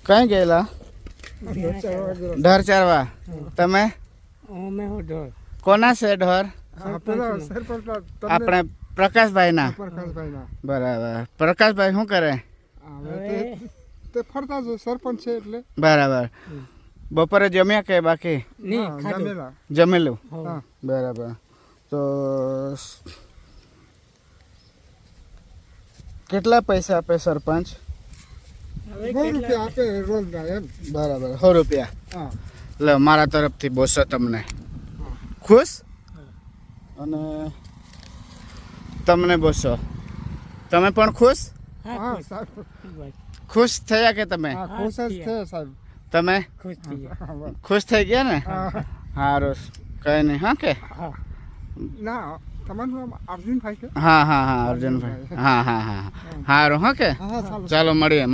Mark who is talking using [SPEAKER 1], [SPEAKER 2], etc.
[SPEAKER 1] કઈ ગયેલા ઢોર ચારવા તમે કોના છે ઢોર આપણે પ્રકાશભાઈ ના બરાબર પ્રકાશભાઈ શું કરે
[SPEAKER 2] સરપંચ છે એટલે
[SPEAKER 1] બરાબર બપોરે જમ્યા કે બાકી જમેલું બરાબર તો કેટલા પૈસા આપે સરપંચ
[SPEAKER 2] ₹100 આપે રોજ એમ
[SPEAKER 1] બરાબર ₹100 લે મારા તરફથી 200 તમને ખુશ અને તમને 200 તમે પણ ખુશ ખુશ થયા કે તમે
[SPEAKER 2] ખુશ જ થયા સાહેબ
[SPEAKER 1] તમે ખુશ થઈ ગયા ને સારું કઈ નહીં હા કે
[SPEAKER 2] ના તમારું નામ અર્જુનભાઈ છે
[SPEAKER 1] હા અર્જુનભાઈ હા સારું હા કે ચાલો મળીએ